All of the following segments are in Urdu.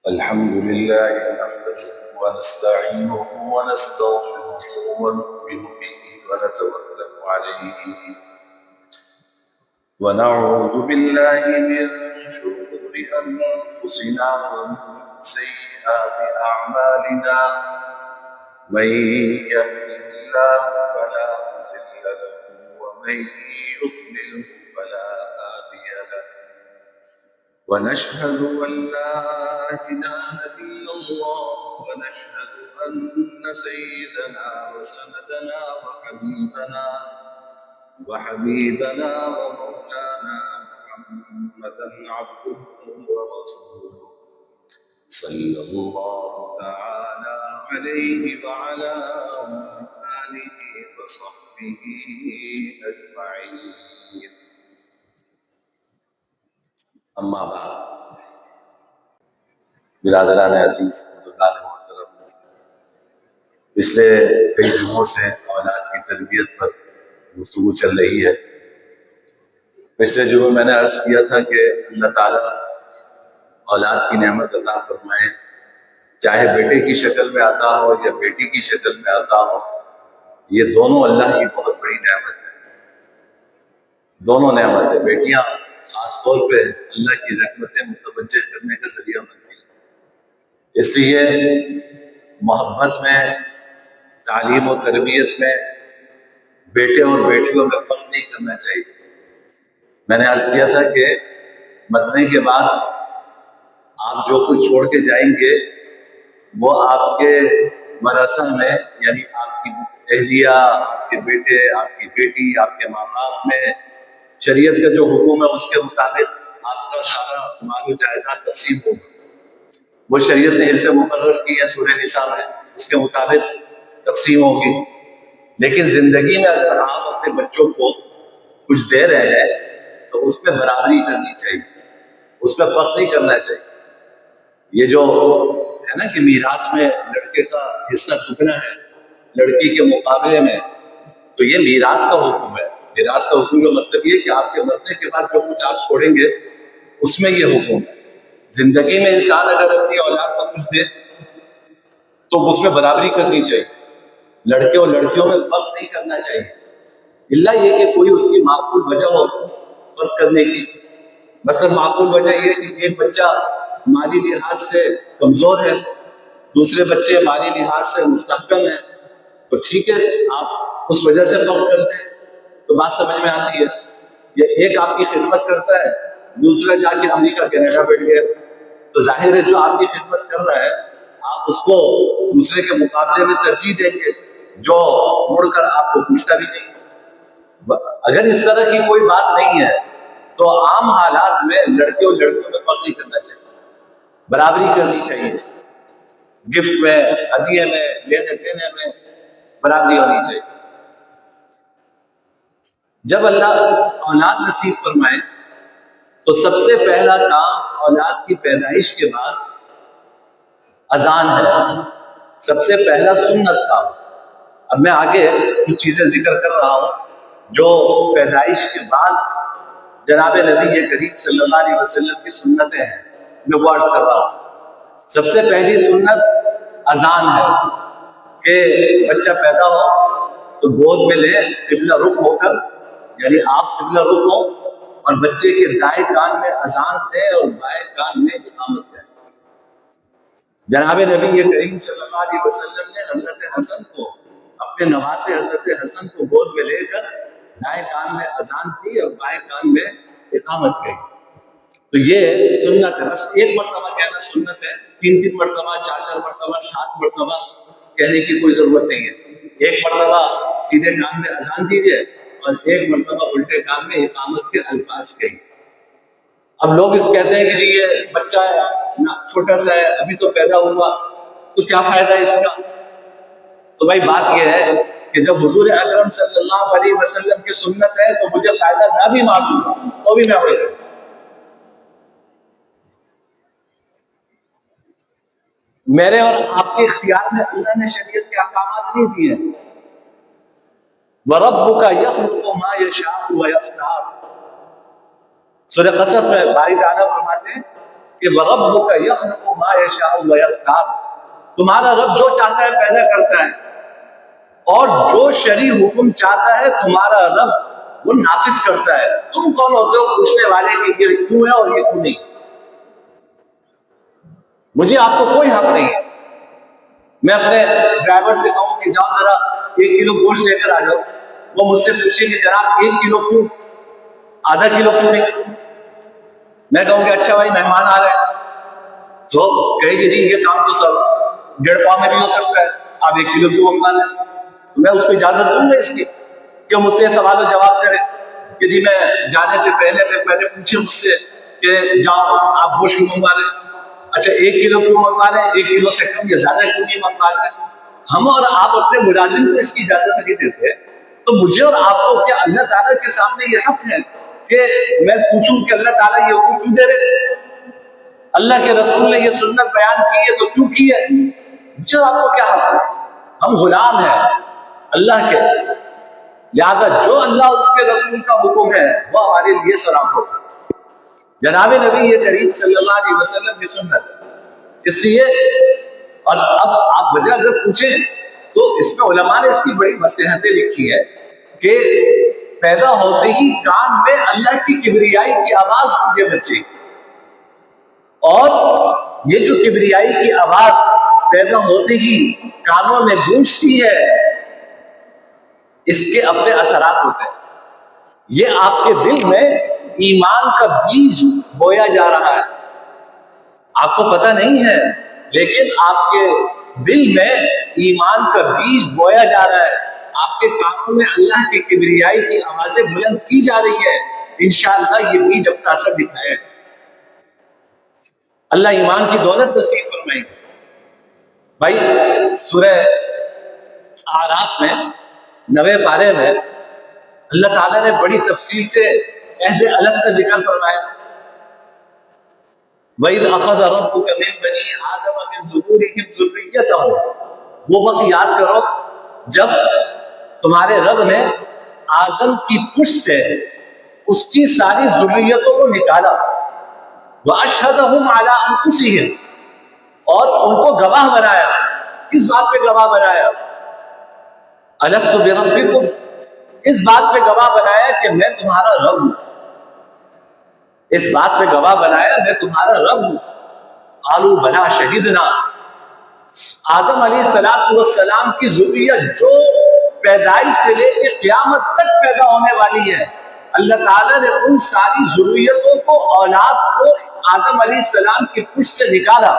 الحمد لله نحمده ونستعينه ونستغفره ونؤمن به ونتوكل عليه ونعوذ بالله من شرور أنفسنا ومن سيئات أعمالنا من يهده الله فلا مضل له ومن يضلل فلا هادي له ونشهد أن لا إله إلا الله ونشهد أن سيدنا وسندنا وحبيبنا ومولانا محمدا عبده ورسوله صلى الله تعالى عليه وعلى آله وصحبه أجمعين اما بعد برادران عزیز بزرگان محترم، پچھلے کئی دنوں سے اولاد کی تربیت پر گفتگو چل رہی ہے۔ پچھلے جمعے میں نے عرض کیا تھا کہ اللہ تعالیٰ اولاد کی نعمت عطا فرمائے، چاہے بیٹے کی شکل میں عطا ہو یا بیٹی کی شکل میں عطا ہو، یہ دونوں اللہ کی بہت بڑی نعمت ہے۔ دونوں نعمتیں، بیٹیاں خاص طور پہ اللہ کی رحمتیں متوجہ کرنے کا ذریعہ بنتی ہیں، اس لیے محبت میں، تعلیم و تربیت میں بیٹے اور بیٹیوں میں فرق نہیں کرنا چاہیے۔ میں نے عرض کیا تھا کہ مرنے کے بعد آپ جو کچھ چھوڑ کے جائیں گے وہ آپ کے ورثہ میں، یعنی آپ کی اہلیہ، آپ کے بیٹے، آپ کی بیٹی، آپ کے ماں باپ میں شریعت کا جو حکم ہے اس کے مطابق آپ کا سارا مال و جائیداد تقسیم ہوگا۔ وہ شریعت نے اسے مقرر کی ہے سورہ نساء میں، اس کے مطابق تقسیم ہوگی۔ لیکن زندگی میں اگر آپ اپنے بچوں کو کچھ دے رہے ہیں تو اس پہ برابری کرنی چاہیے، اس پہ فرق نہیں کرنا چاہیے۔ یہ جو ہے نا کہ میراث میں لڑکے کا حصہ دگنا ہے لڑکی کے مقابلے میں، تو یہ میراث کا حکم ہے۔ میراث کا حکم کا مطلب یہ کہ آپ کے مرنے کے بعد جو کچھ آپ چھوڑیں گے اس میں یہ حکم ہے۔ زندگی میں انسان اگر اپنی اولاد کو کچھ دے تو اس میں برابری کرنی چاہیے، لڑکے اور لڑکیوں میں فرق نہیں کرنا چاہیے، الا یہ کہ کوئی اس کی معقول وجہ ہو فرق کرنے کی۔ مثلا معقول وجہ یہ کہ ایک بچہ مالی لحاظ سے کمزور ہے، دوسرے بچے مالی لحاظ سے مستحکم ہیں، تو ٹھیک ہے، آپ اس وجہ سے فرق کرتے ہیں تو بات سمجھ میں آتی ہے۔ یا ایک آپ کی خدمت کرتا ہے، دوسرا جا کے امریکہ کینیڈا بیٹھ گیا، تو ظاہر ہے جو آپ کی خدمت کر رہا ہے آپ اس کو دوسرے کے مقابلے میں ترجیح دیں گے جو مڑ کر آپ کو پوچھتا بھی نہیں۔ اگر اس طرح کی کوئی بات نہیں ہے تو عام حالات میں لڑکے اور لڑکیوں میں فرق نہیں کرنا چاہیے، برابری کرنی چاہیے، گفٹ میں، ہدیے میں، لینے دینے میں برابری ہونی چاہیے۔ جب اللہ اولاد نصیب فرمائے تو سب سے پہلا کام اولاد کی پیدائش کے بعد اذان ہے، سب سے پہلا سنت کام۔ اب میں آگے کچھ چیزیں ذکر کر رہا ہوں جو پیدائش کے بعد جناب نبی کریم صلی اللہ علیہ وسلم کی سنتیں ہیں، میں وہ عرض کر رہا ہوں۔ سب سے پہلی سنت اذان ہے کہ بچہ پیدا ہو تو گود میں لے، قبلہ رخ ہو کر، یعنی آپ قبلہ رخ ہو اور بچے کے دائیں کان میں اذان دیں اور بائیں کان میں اقامت دیں۔ جناب نبی کریم صلی اللہ علیہ وسلم نے حضرت حسن کو، اپنے نواسے حضرت حسن کو گود میں لے کر دائیں کان میں اذان دی اور بائیں کان میں اقامت کی۔ تو یہ سنت ہے، بس ایک مرتبہ کہنا سنت ہے، 3 مرتبہ، 4 مرتبہ، 7 مرتبہ کہنے کی کوئی ضرورت نہیں ہے۔ ایک مرتبہ سیدھے کان میں اذان دیجیے اور ایک مرتبہ الٹے کان میں اقامت کے الفاظ کہیں۔ اب لوگ اس کہتے ہیں کہ جی یہ بچہ ہے چھوٹا سا ہے، ابھی تو پیدا ہوا، تو کیا فائدہ ہے اس کا؟ تو بھائی بات یہ ہے کہ جب حضور اکرم صلی اللہ علیہ وسلم کی سنت ہے تو مجھے فائدہ نہ بھی معلوم ہو تو بھی میں عمل کروں۔ میرے اور آپ کے اختیار میں اللہ نے شریعت کے احکامات نہیں دیے ہیں۔ وَرَبُّكَ يَخْلُقُ مَا يَشَاءُ وَيَخْتَارُ، سورہ قصص میں باری تعالیٰ فرماتے ہیں کہ وَرَبُّكَ يَخْلُقُ مَا يَشَاءُ وَيَخْتَارُ، تمہارا رب جو چاہتا ہے پیدا کرتا ہے، اور جو شرعی حکم چاہتا ہے تمہارا رب وہ نافذ کرتا ہے۔ تم کون ہوتے ہو پوچھنے والے کہ یہ کیوں ہے اور یہ کیوں نہیں؟ مجھے آپ کو کوئی حق نہیں ہے۔ میں اپنے ڈرائیور سے کہوں کہ جاؤ ذرا 1 کلو گوشت لے کر آ جاؤ، وہ مجھ سے پوچھے کہ جناب 1 کلو کیوں، آدھا کلو کیوں نہیں؟ میں کہوں کہ اچھا بھائی مہمان آ رہے ہیں، تو کہے کہ جی یہ کام تو سر 1.5 پاؤ میں بھی ہو سکتا ہے، آپ 1 کلو کیوں منگوا لیں؟ تو میں اس کو اجازت دوں گا اس کی کہ مجھ سے سوال و جواب کرے کہ جی میں جانے سے پہلے پوچھے مجھ سے کہ جاؤ آپ گوشت کیوں منگوا لیں، اچھا 1 کلو کیوں منگوا لیں، 1 کلو سے کم یا زیادہ کیوں نہیں منگوا لیں؟ ہم اور آپ اپنے ملازم کو اس کی اجازت نہیں دیتے، تو مجھے اور آپ کو کیا اللہ تعالیٰ کے سامنے یہ حق ہے کہ میں پوچھوں کہ اللہ تعالیٰ یہ حکم کیوں دے رہے؟ اللہ کے رسول نے یہ سنت بیان کی ہے تو کیوں کی ہے؟ مجھے اور آپ کو کیا حق ہے؟ ہم غلام ہیں اللہ کے، لہذا جو اللہ اس کے رسول کا حکم ہے وہ ہمارے لیے سراب ہوگا۔ جناب نبی کریم صلی اللہ علیہ وسلم کی سنت، اس لیے اور اب آپ وجہ اگر پوچھیں تو اس میں علماء نے اس کی بڑی مصلحتیں لکھی ہے کہ پیدا ہوتے ہی کان میں اللہ کی کبریائی کی آواز گونجے بچے، اور یہ جو کبریائی کی آواز پیدا ہوتے ہی کانوں میں گونجتی ہے، اس کے اپنے اثرات ہوتے ہیں۔ یہ آپ کے دل میں ایمان کا بیج بویا جا رہا ہے، آپ کو پتہ نہیں ہے لیکن آپ کے دل میں ایمان کا بیج بویا جا رہا ہے، آپ کے کانوں میں اللہ کی کبریائی کی آوازیں بلند کی جا رہی ہے، انشاءاللہ یہ بیج اپنا اثر دکھائے۔ اللہ ایمان کی دولت نصیب فرمائے۔ بھائی سورہ اعراف میں 9 پارے میں اللہ تعالیٰ نے بڑی تفصیل سے عہد الست کا ذکر فرمایا۔ وَإِذْ أَخَذَ رَبُّكَ مِنْ بَنِي آدَمَ مِنْ ظُهُورِهِمْ ذُرِّيَّتَهُمْ، وہ وقت یاد کرو جب تمہارے رب نے آدم کی پشت سے اس کی ساری ذریتوں کو نکالا، وَأَشْهَدَهُمْ عَلَىٰ أَنفُسِهِمْ، اور ان کو گواہ بنایا۔ کس بات پہ گواہ بنایا؟ أَلَسْتُ بِرَبِّكُمْ، اس بات پہ گواہ بنایا کہ میں تمہارا رب ہوں، اس بات پہ گواہ بنایا میں تمہارا رب ہوں۔ قالوا بلا شہدنا، آدم علیہ السلام کی ذریت جو پیدائش سے لے کے قیامت تک پیدا ہونے والی ہے، اللہ تعالیٰ نے ان ساری ذریتوں کو، اولاد کو آدم علیہ السلام کی پشت سے نکالا۔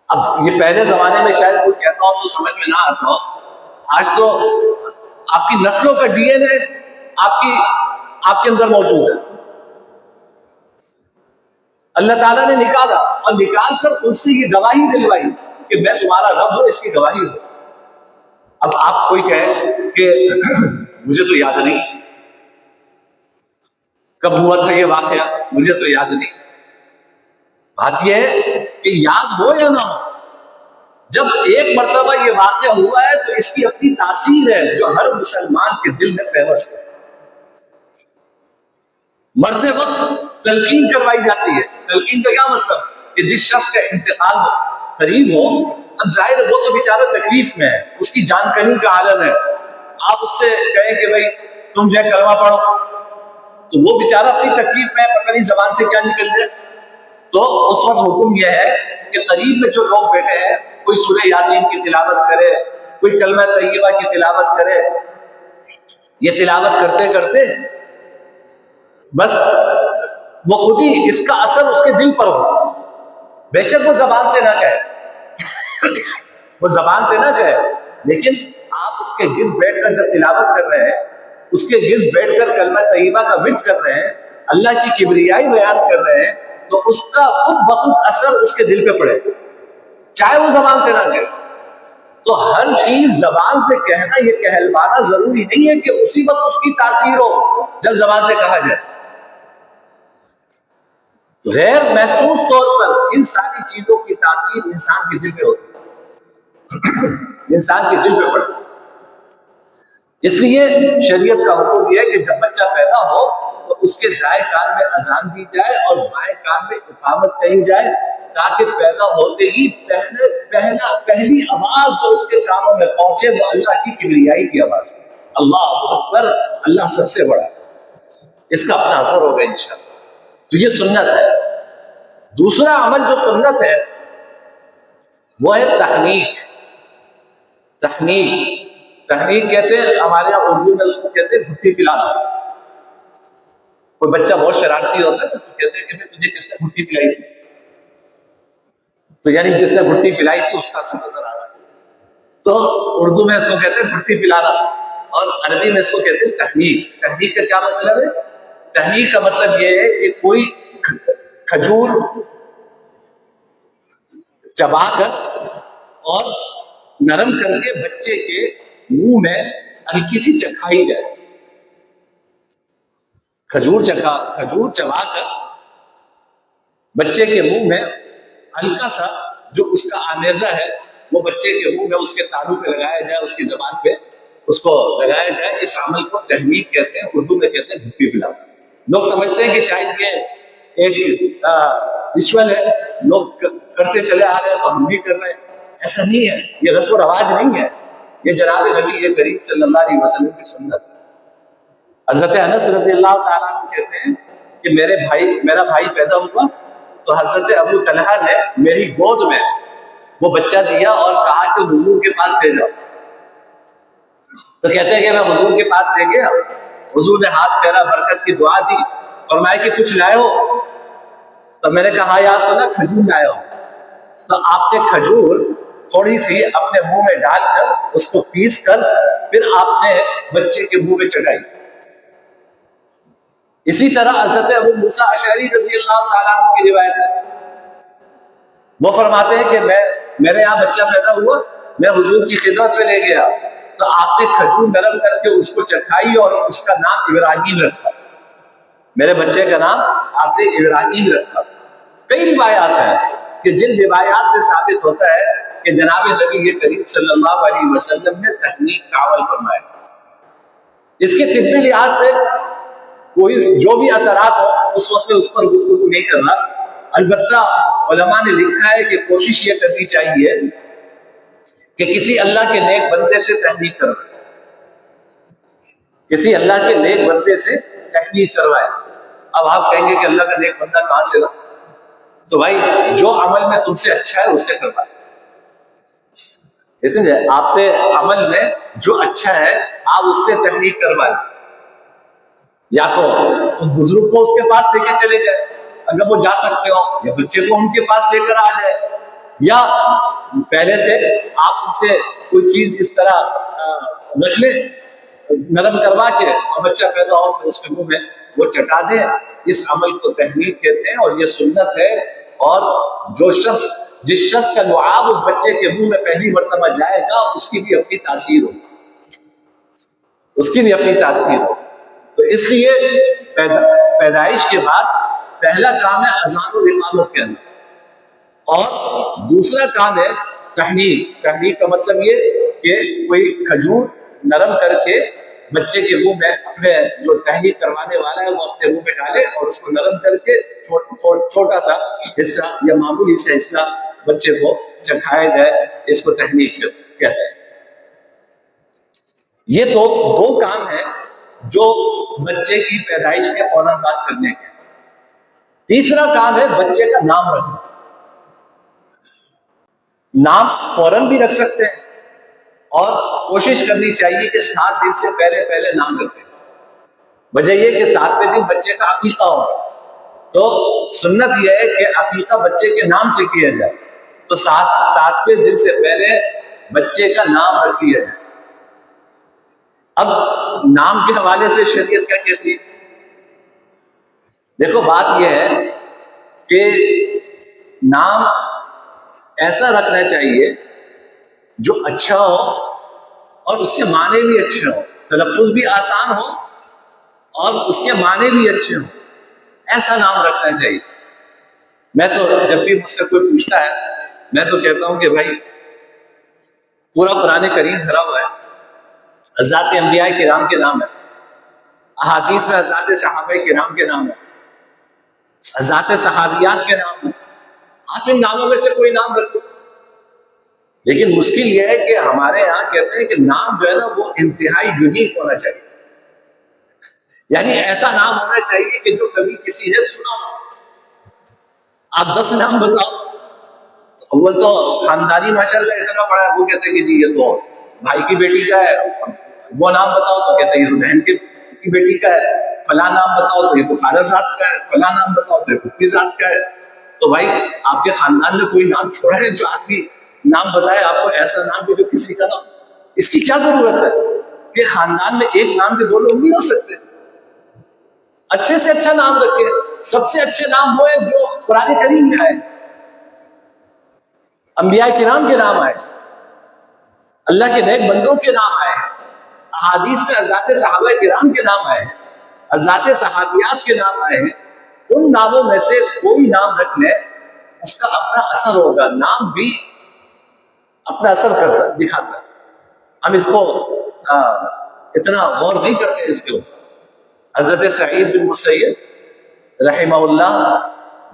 اب یہ پہلے زمانے میں شاید کوئی کہتا ہو تو سمجھ میں نہ آتا ہو، آج تو آپ کی نسلوں کا ڈی این اے آپ کے اندر موجود ہے۔ اللہ تعالیٰ نے نکالا اور نکال کر اس سے یہ گواہی دلوائی کہ میں تمہارا رب ہوں، اس کی گواہی ہوں۔ اب آپ کوئی کہے کہ مجھے تو یاد نہیں کب ہوا تھا یہ واقعہ، مجھے تو یاد نہیں۔ بات یہ ہے کہ یاد ہو یا نہ ہو، جب ایک مرتبہ یہ واقعہ ہوا ہے تو اس کی اپنی تاثیر ہے جو ہر مسلمان کے دل میں پیوست ہے۔ مرتے وقت تلقین کروائی جاتی ہے۔ تلقین کا کیا مطلب؟ کہ جس شخص کا انتقال قریب ہو، اب ظاہر ہے وہ تو بیچارہ تکلیف میں ہے، اس کی جان کنی کا عالم ہے، آپ اس سے کہیں کہ بھائی تم جو ہے کلمہ پڑھو، تو وہ بیچارہ اپنی تکلیف میں پتہ نہیں زبان سے کیا نکل جائے۔ تو اس وقت حکم یہ ہے کہ قریب میں جو لوگ بیٹھے ہیں، کوئی سورہ یاسین کی تلاوت کرے، کوئی کلمہ طیبہ کی تلاوت کرے۔ یہ تلاوت کرتے کرتے بس وہ خود ہی اس کا اثر اس کے دل پر ہو، بے شک وہ زبان سے نہ کہے، وہ زبان سے نہ کہے، لیکن آپ اس کے گرد بیٹھ کر جب تلاوت کر رہے ہیں، اس کے گرد بیٹھ کر کلمہ طیبہ کا ورد کر رہے ہیں، اللہ کی کبریائی بیان کر رہے ہیں، تو اس کا خود بخود اثر اس کے دل پہ پڑے، چاہے وہ زبان سے نہ کہے۔ تو ہر چیز زبان سے کہنا، یہ کہلوانا ضروری نہیں ہے کہ اسی وقت اس کی تاثیر ہو جب زبان سے کہا جائے۔ غیر محسوس طور پر ان ساری چیزوں کی تاثیر انسان کے دل پہ ہوتی ہے، انسان کے دل پہ پڑتی ہے۔ اس لیے شریعت کا حکم یہ ہے کہ جب بچہ پیدا ہو تو اس کے دائیں کان میں اذان دی جائے اور بائیں کان میں اقامت کہی جائے، تاکہ پیدا ہوتے ہی پہلی آواز جو اس کے کانوں میں پہنچے وہ اللہ کی کبریائی کی آواز ہے، اللہ اکبر، اللہ سب سے بڑا، اس کا اپنا اثر ہوگا انشاءاللہ۔ تو یہ سنت ہے۔ دوسرا عمل جو سنت ہے وہ ہے تحنیک۔ تحنیک کہتے ہیں، ہمارے یہاں اردو میں اس کو کہتے ہیں گھٹی پلانا۔ کوئی بچہ بہت شرارتی ہوتا ہے تو کہتے ہیں کہ تجھے کس نے گھٹی پلائی تھی، تو یعنی جس نے گھٹی پلائی تھی اس کا اثر نظر آ رہا ہے، تو اردو میں اس کو کہتے ہیں گھٹی پلانا، اور عربی میں اس کو کہتے ہیں تحنیک۔ تحنیک کا کیا مطلب ہے؟ تحنیک کا مطلب یہ ہے کہ کوئی کھجور چبا کر اور نرم کر کے بچے کے منہ میں ہلکی سی چکھائی جائے۔ کھجور چبا کر بچے کے منہ میں ہلکا سا جو اس کا آمیزہ ہے وہ بچے کے منہ میں اس کے تالو پہ لگایا جائے، اس کی زبان پہ اس کو لگایا جائے۔ اس عمل کو تحنیک کہتے ہیں، اردو میں کہتے ہیں گھٹی پلانا۔ لوگ سمجھتے ہیں کہ شاید یہ ایک رچول ہے، لوگ کرتے چلے آ رہے ہیں تو ہم بھی کر رہے ہیں، ایسا نہیں ہے، یہ رسم و رواج نہیں ہے، یہ جناب نبی کریم صلی اللہ علیہ وسلم کی سنت ہے۔ حضرت انس رضی اللہ تعالیٰ عنہ کہتے ہیں کہ میرا بھائی پیدا ہوا تو حضرت ابو طلحہ نے میری گود میں وہ بچہ دیا اور کہا کہ حضور کے پاس لے جاؤ۔ تو کہتے ہیں کہ میں حضور کے پاس لے گیا، حضور نے ہاتھ پھیرا، برکت کی دعا دی، فرمایا کہ کچھ لائے ہو؟ تو میں نے کہا یا رسول اللہ کھجور لایا ہو۔ تو آپ نے کھجور تھوڑی سی اپنے منہ میں ڈال کر اس کو پیس کر پھر آپ نے بچے کے منہ میں چڑھائی۔ اسی طرح حضرت ابو موسیٰ اشعری رضی اللہ تعالیٰ عنہ کی روایت ہے، وہ فرماتے ہیں کہ میرے یہاں بچہ پیدا ہوا، میں حضور کی خدمت میں لے گیا تو آپ نے کھجور نرم کر کے اس کو چکھائی اور اس کا نام ابراہیم رکھا۔ میرے بچے کا نام آپ نے ابراہیم رکھا۔ کئی روایات ہیں کہ جن روایات سے ثابت ہوتا ہے کہ جناب نبی کریم صلی اللہ علیہ وسلم نے تحنیک کا عمل فرمایا۔ اس کے طبی لحاظ سے کوئی جو بھی اثرات ہو اس وقت میں اس پر گفتگو نہیں کرنا، البتہ علماء نے لکھا ہے کہ کوشش یہ کرنی چاہیے کہ کسی اللہ کے نیک بندے سے تحنیک کرنا، کسی اللہ کے نیک بندے سے تحنیک کروائے۔ اب آپ کہیں گے کہ اللہ کا نیک بندہ کہاں سے رہا؟ تو بھائی جو عمل میں تم سے اچھا ہے اس سے کروائے، سمجھے؟ آپ سے عمل میں جو اچھا ہے آپ اس سے تحنیک کروائے، یا تو بزرگ کو اس کے پاس لے کے چلے جائے اگر وہ جا سکتے ہو، یا بچے کو ان کے پاس لے کر آ جائے، یا پہلے سے آپ ان سے کوئی چیز اس طرح رکھ لیں نرم کروا کے، اور بچہ پیدا ہو تو اس کے منہ میں وہ چٹا دیں۔ اس عمل کو تحنیک کہتے ہیں اور یہ سنت ہے، اور جس شخص کا لعاب اس بچے کے منہ میں پہلی مرتبہ جائے گا اس کی بھی اپنی تاثیر ہو، اس کی بھی اپنی تاثیر ہو۔ تو اس لیے پیدائش کے بعد پہلا کام ہے اذان و اقامت کہنا، اور دوسرا کام ہے تحنیک۔ تحنیک کا مطلب یہ کہ کوئی کھجور نرم کر کے بچے کے منہ میں، اپنے جو تحنیک کروانے والا ہے وہ اپنے منہ میں ڈالے اور اس کو نرم کر کے چھوٹا سا حصہ یا معمولی سا حصہ بچے کو چکھایا جائے، اس کو تحنیک کہتے ہیں۔ یہ تو دو کام ہیں جو بچے کی پیدائش کے فوراً بعد کرنے کے۔ تیسرا کام ہے بچے کا نام رکھنا۔ نام فوراً بھی رکھ سکتے ہیں اور کوشش کرنی چاہیے کہ 7 دن سے پہلے نام رکھیں۔ وجہ یہ کہ 7ویں دن بچے کا عقیقہ ہو، تو سنت یہ ہے کہ عقیقہ بچے کے نام سے کیا جائے، تو 7ویں دن سے پہلے بچے کا نام رکھ لیا جائے۔ اب نام کے حوالے سے شریعت کیا کہتی ہے؟ دیکھو بات یہ ہے کہ نام ایسا رکھنا چاہیے جو اچھا ہو اور اس کے معنی بھی اچھے ہو، تلفظ بھی آسان ہو اور اس کے معنی بھی اچھے ہوں، ایسا نام رکھنا چاہیے۔ میں تو جب بھی مجھ سے کوئی پوچھتا ہے میں تو کہتا ہوں کہ بھائی پورا قرآن کریم بھرا ہوا ہے حضرات انبیاء کرام کے نام ہے، احادیث میں حضرات صحابہ کرام کے نام ہے، حضرات صحابیات کے نام ہے، آپ ان ناموں میں سے کوئی نام رکھو۔ لیکن مشکل یہ ہے کہ ہمارے یہاں کہتے ہیں کہ نام جو ہے نا وہ انتہائی یونیک ہونا چاہیے، یعنی ایسا نام ہونا چاہیے کہ جو کبھی کسی نے سنا ہو۔ آپ 10 نام بتاؤ، اول تو خاندانی ماشاءاللہ اتنا بڑا ہے، وہ کہتے ہیں کہ جی یہ تو بھائی کی بیٹی کا ہے، وہ نام بتاؤ تو کہتے ہیں یہ تو بہن کی بیٹی کا ہے، فلاں نام بتاؤ تو یہ تو خالہ ذات کا ہے، فلاں نام بتاؤ تو یہ پھوپھی ذات کا ہے۔ تو بھائی آپ کے خاندان میں کوئی نام چھوڑا ہے جو آدمی نام بتائے آپ کو ایسا نام کہ جو کسی کا نام، اس کی کیا ضرورت ہے کہ خاندان میں ایک نام کے 2 لوگ نہیں ہو سکتے؟ اچھے سے اچھا نام رکھے، سب سے اچھے نام وہ ہیں جو قرآن کریم میں آئے، انبیاء کرام کے نام آئے، اللہ کے نیک بندوں کے نام آئے ہیں، احادیث میں حضرات صحابہ کرام کے نام آئے ہیں، حضرات صحابیات کے نام آئے ہیں۔ ان ناموں میں سے کوئی نام رکھ لے، اس کا اپنا اثر ہوگا، نام بھی اپنا اثر کرتا دکھاتا ہے۔ ہم اس کو اتنا غور نہیں کرتے اس کے اوپر۔ حضرت سعید بن مسیب رحمہ اللہ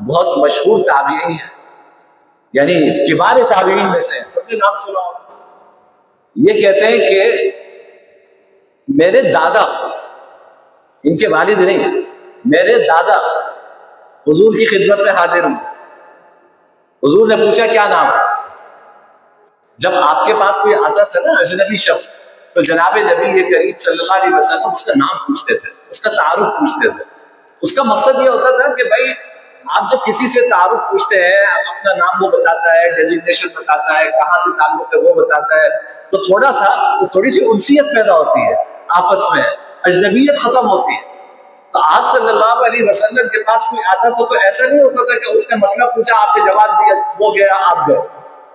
بہت مشہور تابعی ہیں، یعنی کبار تابعین میں سے ہیں، سب نے نام سنا ہوگا۔ یہ کہتے ہیں کہ میرے دادا، ان کے والد نہیں، میرے دادا حضور کی خدمت میں حاضر ہوں، حضور نے پوچھا کیا نام ہے؟ جب آپ کے پاس کوئی آتا تھا نا اجنبی شخص، تو جناب نبی کریم صلی اللہ علیہ وسلم اس کا نام پوچھتے تھے، اس کا تعارف پوچھتے تھے۔ اس کا مقصد یہ ہوتا تھا کہ بھائی آپ جب کسی سے تعارف پوچھتے ہیں، اپنا نام وہ بتاتا ہے، ڈیزگنیشن بتاتا ہے، کہاں سے تعلق ہے وہ بتاتا ہے، تو تھوڑی سی انسیت پیدا ہوتی ہے آپس میں، اجنبیت ختم ہوتی ہے۔ تو آپ صلی اللہ علیہ وسلم کے پاس کوئی آتا تو ایسا نہیں ہوتا تھا کہ اس نے مسئلہ پوچھا، آپ نے جواب دیا، وہ گیا آپ گئے،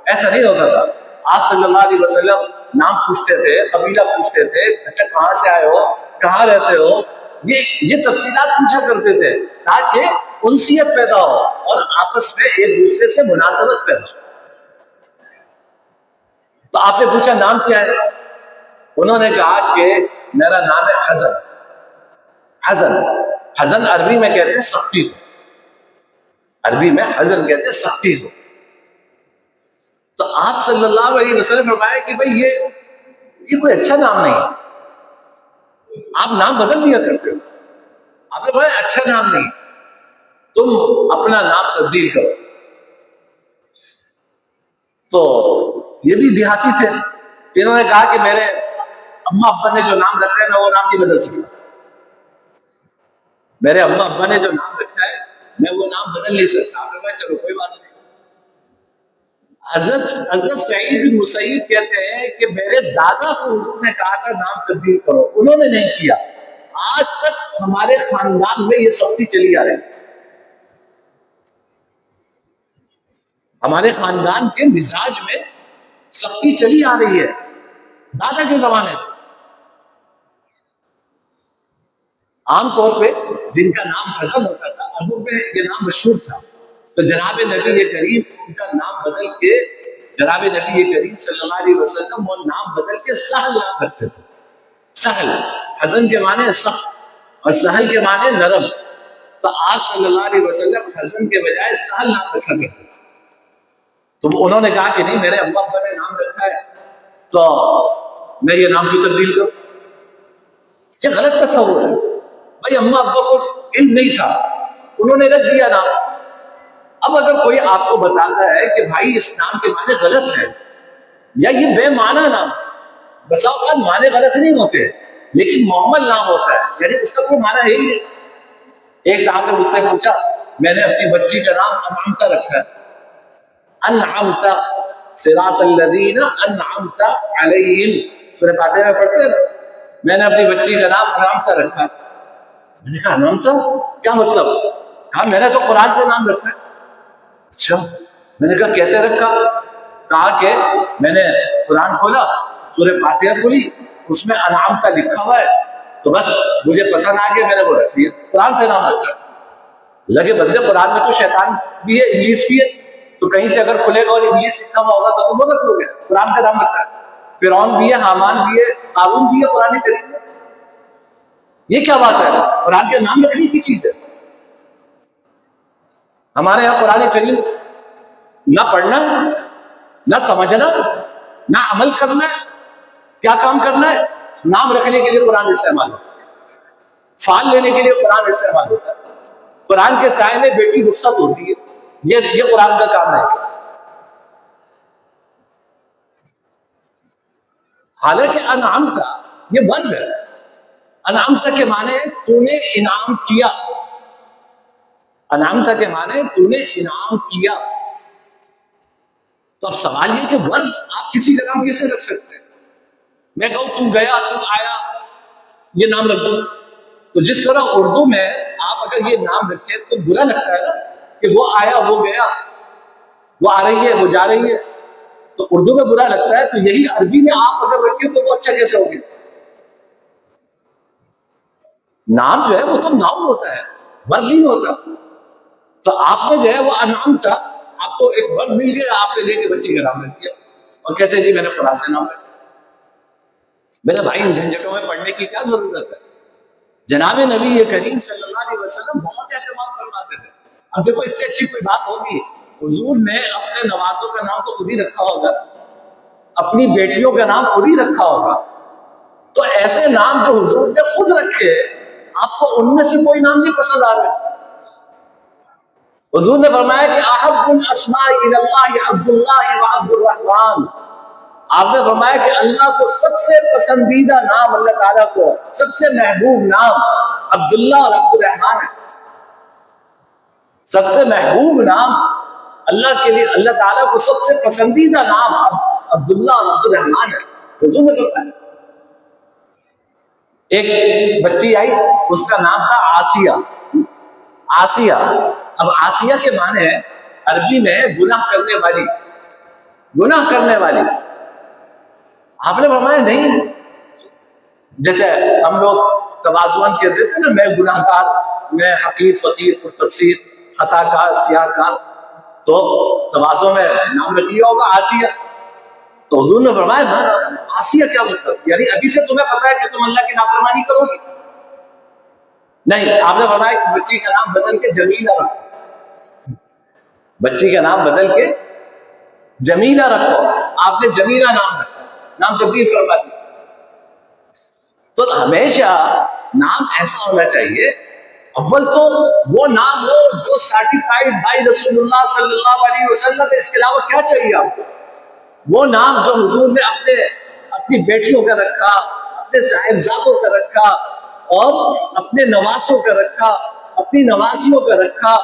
ایسا نہیں ہوتا تھا۔ آپ صلی اللہ علیہ وسلم نام پوچھتے تھے، قبیلہ پوچھتے تھے، اچھا کہاں سے آئے ہو، کہاں رہتے ہو، یہ تفصیلات پوچھا کرتے تھے تاکہ انسیت پیدا ہو اور آپس میں ایک دوسرے سے مناسبت پیدا ہو۔ تو آپ نے پوچھا نام کیا ہے؟ انہوں نے کہا کہ میرا نام ہے حزن۔ حزن عربی میں کہتے ہیں سختی کو، عربی میں حزن کہتے ہیں سختی کو۔ تو آپ صلی اللہ علیہ وسلم فرمایا کہ بھئی یہ کوئی اچھا نام نہیں ہے، آپ نام بدل دیا کرتے ہو۔ آپ نے بھائی اچھا نام نہیں، تم اپنا نام تبدیل کرو۔ تو یہ بھی دیہاتی تھے، انہوں نے کہا کہ میرے اما ابا نے جو نام رکھا ہے میں وہ نام نہیں بدل سکتا، میرے اما ابا نے جو نام رکھا ہے میں وہ نام بدل نہیں سکتا۔ آپ نے کہا چلو کوئی بات نہیں۔ حضرت سعید بن مسیب کہتے ہیں کہ میرے دادا کو حضور نے کہا تھا نام تبدیل کرو، انہوں نے نہیں کیا۔ آج تک ہمارے خاندان میں یہ سختی چلی آ رہی ہے، ہمارے خاندان کے مزاج میں سختی چلی آ رہی ہے دادا کے زمانے سے۔ عام طور پہ جن کا نام حسن ہوتا تھا، ابو میں یہ نام مشہور تھا، تو جناب نبی کریم ان کا نام بدل کے، جناب نبی کریم صلی اللہ علیہ وسلم وہ نام بدل کے سہل نام رکھتے تھے۔ سہل، حزن کے معنی سخت اور سہل کے معنی نرم، تو آپ صلی اللہ علیہ وسلم حزن کے بجائے سہل نام رکھا کرتے تھے۔ تو انہوں نے کہا کہ نہیں، میرے اما ابا نے نام رکھا ہے تو میں یہ نام کی تبدیل کروں۔ یہ غلط تصور ہے بھائی، اما ابا کو علم نہیں تھا، انہوں نے رکھ دیا نام۔ اب اگر کوئی آپ کو بتاتا ہے کہ بھائی اس نام کے معنی غلط ہے یا یہ بے معنی نام، بسا اوقات معنی غلط نہیں ہوتے لیکن محمل نام ہوتا ہے، یعنی اس کا کوئی معنی ہے ہی نہیں۔ ایک صاحب نے مجھ سے پوچھا، میں نے اپنی بچی کا نام انعمتا رکھا ہے، انعمتا صراط الذین انعمت علیہم، سورہ فاتحہ میں پڑھتے ہیں، میں نے اپنی بچی کا نام انعمتا رکھا۔ میں نے کہا انعمتا کیا مطلب؟ کہا میں نے تو قرآن سے نام رکھا ہے۔ اچھا، میں نے کہا کیسے رکھا؟ کہا کہ میں نے قرآن کھولا، سورہ فاتحہ کھولی، اس میں انعمتا لکھا ہوا ہے تو بس مجھے پسند آ گیا، میں نے وہ رکھ لیا، قرآن سے نام رکھا۔ لگے بندے قرآن میں تو شیطان بھی ہے، ابلیس بھی ہے، تو کہیں سے اگر کھلے گا اور ابلیس لکھا ہوا ہوگا تو تم وہ رکھ لو گے، قرآن کا نام رکھا ہے۔ فرعون بھی ہے، حامان بھی ہے، قارون بھی ہے قرآن کریم میں۔ یہ کیا بات ہے؟ قرآن کے نام رکھنے کی چیز ہے؟ ہمارے یہاں قرآن کریم نہ پڑھنا ہے، نہ سمجھنا، نہ عمل کرنا ہے، کیا کام کرنا ہے؟ نام رکھنے کے لیے قرآن استعمال ہوتا ہے، فال لینے کے لیے قرآن استعمال ہوتا ہے، قرآن کے سائے میں بیٹی رخصت ہوتی ہے، یہ قرآن کا کام ہے۔ حالانکہ انعامتا یہ ورب ہے، انعامتا کے معنی ہے تو نے انعام کیا، انعامتا کے معنی ہے تو نے انعام کیا۔ تو اب سوال یہ کہ ورب آپ کسی کا نام کیسے رکھ سکتے ہیں؟ میں کہوں تم گیا، تم آیا، یہ نام رکھ دو، تو جس طرح اردو میں آپ اگر یہ نام رکھیں تو برا لگتا ہے نا کہ وہ آیا، وہ گیا، وہ آ رہی ہے، وہ جا رہی ہے، تو اردو میں برا لگتا ہے، تو یہی عربی میں آپ اگر رکھیں تو وہ اچھا کیسے ہوگی؟ نام جو ہے وہ تو ناؤن ہوتا ہے، ورب نہیں ہوتا۔ تو آپ نے جو ہے وہ انعام تھا، آپ کو ایک ورب مل گیا، آپ نے لے کے بچی کا نام رکھ دیا اور کہتے ہیں جی میں نے قرآن سے نام رکھا۔ میرے بھائی ان جھنجھٹوں میں پڑھنے کی کیا ضرورت ہے؟ جناب نبی کریم صلی اللہ علیہ وسلم بہت اہتمام فرماتے تھے۔ اب دیکھو اس سے اچھی کوئی بات ہوگی؟ حضور نے اپنے نوازوں کا نام تو خود ہی رکھا ہوگا، اپنی بیٹیوں کا نام خود ہی رکھا ہوگا، تو ایسے نام جو حضور نے خود رکھے آپ کو ان میں سے کوئی نام نہیں پسند آ رہا ہے؟ حضور نے فرمایا کہ احب الاسماء الی اللہ عبد اللہ و عبد الرحمن، آپ نے فرمایا کہ اللہ کو سب سے پسندیدہ نام، اللہ تعالیٰ کو سب سے محبوب نام عبداللہ اور عبد الرحمن ہے۔ سب سے محبوب نام اللہ کے لیے، اللہ تعالیٰ کو سب سے پسندیدہ نام عبداللہ اور عبد الرحمن ہے، حضور نے فرمایا۔ ایک بچی آئی، اس کا نام تھا آسیہ، آسیہ۔ اب آسیہ کے معنی ہے عربی میں گناہ کرنے والی، گناہ کرنے والی۔ آپ نے فرمایا نہیں، جیسے ہم لوگ تواضعاً کہتے تھے نا، میں گناہ گار، میں حقیر، فقیر، پرتقصیر، خطا کار، سیاہ کار، تو تواضع میں نام رکھ لیا ہوگا آسیہ۔ تو حضور نے فرمایا نا، آسیہ کیا مطلب؟ یعنی ابھی سے تمہیں پتا ہے کہ تم اللہ کی نافرمانی کرو گی؟ نہیں، آپ نے فرمایا کہ بچی کا نام بدل کے جمیلہ رکھو، بچی کا نام بدل کے جمیلہ رکھو۔ آپ نے جمیلہ نام رکھا، نام تبدیل فرما دیا۔ تو ہمیشہ نام ایسا ہونا چاہیے، اول تو وہ نام ہو جو سرٹیفائیڈ بائی رسول اللہ صلی اللہ علیہ وسلم، اس کے علاوہ کیا چاہیے آپ کو؟ وہ نام جو حضور نے اپنی بیٹیوں کا رکھا، اپنے صاحبزادوں کا رکھا، اور اپنے نواسوں کا رکھا، اپنی نواسیوں کا رکھا،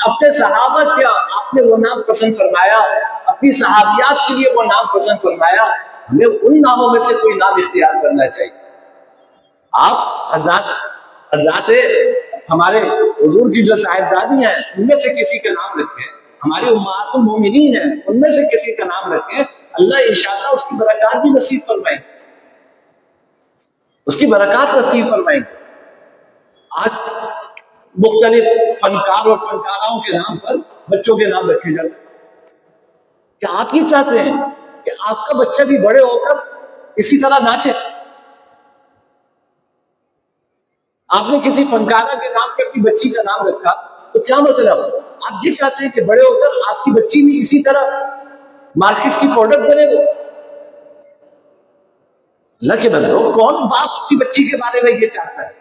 اپنے صحابہ کیا آپ نے وہ نام پسند فرمایا، اپنی صحابیات کے لیے وہ نام پسند فرمایا، ہمیں ان ناموں میں سے کوئی نام اختیار کرنا چاہیے۔ آپ حضرات ہمارے حضور کی جو صاحبزادی ہیں ان میں سے کسی کا نام رکھیں، ہماری امہات المومنین ہیں ان میں سے کسی کا نام رکھیں، اللہ انشاءاللہ اس کی برکات بھی نصیب فرمائیں، اس کی برکات نصیب فرمائیں۔ آج مختلف فنکار اور فنکاراؤں کے نام پر بچوں کے نام رکھے جاتے ہیں۔ کیا آپ یہ چاہتے ہیں کہ آپ کا بچہ بھی بڑے ہو کر اسی طرح ناچے؟ آپ نے کسی فنکارہ کے نام پہ اپنی بچی کا نام رکھا تو کیا مطلب؟ آپ یہ چاہتے ہیں کہ بڑے ہو کر آپ کی بچی بھی اسی طرح مارکیٹ کی پروڈکٹ بنے گا؟ اللہ کے بندو، کون باپ اپنی بچی کے بارے میں یہ چاہتا ہے؟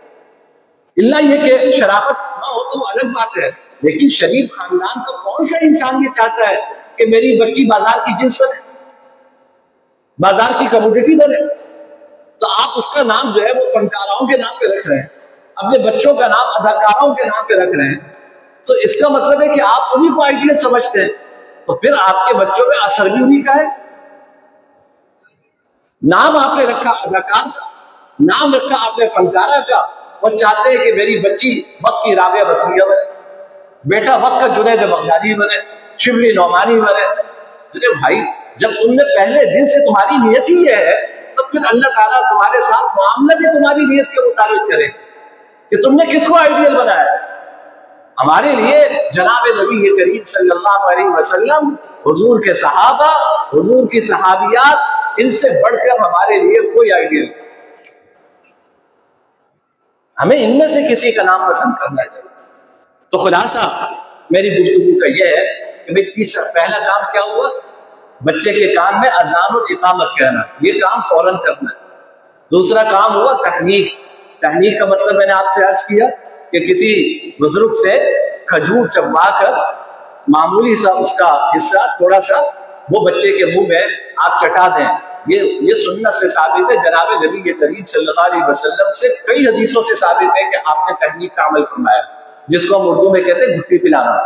اللہ یہ کہ شرافت نہ ہو تو وہ الگ بات ہے، لیکن شریف خاندان کا کون سا انسان یہ چاہتا ہے کہ میری بچی بازار کی جنس بنے، بازار کی کموڈٹی بنے؟ تو آپ اس کا نام جو ہے وہ فنکاراؤں کے نام پہ رکھ رہے ہیں، اپنے بچوں کا نام اداکاروں کے نام پہ رکھ رہے ہیں، تو اس کا مطلب ہے کہ آپ انہیں کو آئیڈیل سمجھتے ہیں، تو پھر آپ کے بچوں میں اثر بھی انہیں کا ہے۔ نام آپ نے رکھا اداکار کا، نام رکھا آپ نے فنکارہ کا، اور چاہتے ہیں کہ میری بچی وقت کی رابعہ بصریہ بنے، بیٹا وقت کا جنید بغدادی بنے، شبلی نعمانی بنے۔ ارے بھائی، جب تم نے پہلے دن سے تمہاری نیت ہی یہ ہے تو پھر اللہ تعالیٰ تمہارے ساتھ معاملہ بھی تمہاری نیت کے مطابق کرے کہ تم نے کس کو آئیڈیل بنایا۔ ہمارے لیے جناب نبی کریم صلی اللہ علیہ وسلم، حضور کے صحابہ، حضور کی صحابیات، ان سے بڑھ کر ہمارے لیے کوئی آئیڈیل نہیں۔ ہمیں ان میں سے کسی کا نام پسند کرنا چاہیے. تو خلاصہ میری گفتگو کا یہ ہے کہ بھائی تیسرا پہلا کام کیا ہوا؟ بچے کے کان میں اذان اور اقامت کہنا، یہ کام فوراً کرنا ہے. دوسرا کام ہوا تحنیک. تحنیک کا مطلب میں نے آپ سے عرض کیا کہ کسی بزرگ سے کھجور چبوا کر معمولی سا اس کا حصہ تھوڑا سا وہ بچے کے منہ میں آپ چٹا دیں. یہ سنت سے ثابت ہے. جناب نبی کریم صلی اللہ علیہ وسلم سے کئی حدیثوں سے ثابت ہے کہ آپ نے تحنیک کا عمل فرمایا، جس کو ہم اردو میں کہتے ہیں گھٹی پلانا.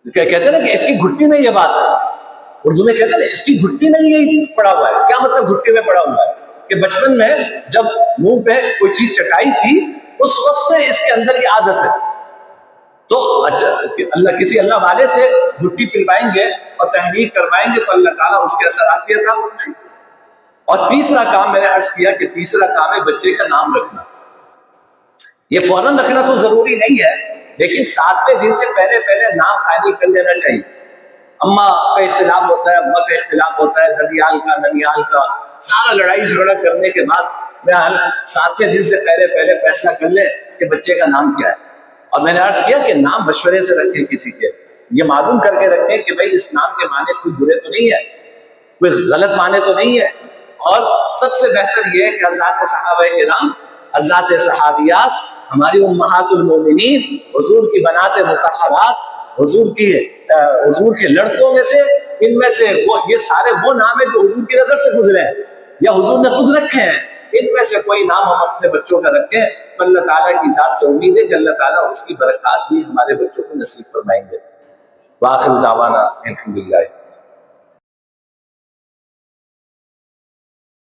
کہتے ہیں نا کہ اس کی گھٹی میں یہ بات ہے، اردو میں کہتے ہیں نا اس کی گھٹی میں یہ پڑا ہوا ہے. کیا مطلب گھٹی میں پڑا ہوا ہے؟ کہ بچپن میں جب منہ پہ کوئی چیز چٹائی تھی اس وقت سے اس کے اندر یہ عادت ہے. تو کسی اللہ والے سے گھٹی پلوائیں گے اور تحریک کروائیں گے تو اللہ تعالیٰ اس کے اثرات بھی عطا فرمائیں گے. اور تیسرا کام میں نے عرض کیا کہ تیسرا کام ہے بچے کا نام رکھنا. یہ فوراً رکھنا تو ضروری نہیں ہے، لیکن 7ویں دن سے پہلے نام فائنل کر لینا چاہیے. اماں کا اختلاف ہوتا ہے، ابا کا اختلاف ہوتا ہے، ددیال کا، ننیال کا، سارا لڑائی جھگڑا کرنے کے بعد 7ویں دن سے پہلے فیصلہ کر لیں کہ بچے کا نام کیا ہے. اور میں نے عرض کیا کہ نام مشورے سے رکھیں، کسی کے یہ معلوم کر کے رکھیں کہ بھائی اس نام کے معنی کوئی برے تو نہیں ہے، کوئی غلط معنی تو نہیں ہے. اور سب سے بہتر یہ ہے کہ حضرات صحابہ کرام، حضرات صحابیات، ہماری امہات المومنین، حضور کی بنات مطہرات، حضور کے لڑکوں میں سے، ان میں سے یہ سارے وہ نام ہیں جو حضور کی نظر سے گزرے ہیں یا حضور نے خود رکھے ہیں. ان میں سے کوئی نام ہم اپنے بچوں کا رکھیں تو اللہ تعالیٰ کی ذات سے امید ہے کہ اللہ تعالیٰ اس کی برکات بھی ہمارے بچوں کو نصیب فرمائیں گے. وآخر دعوانا الحمدللہ.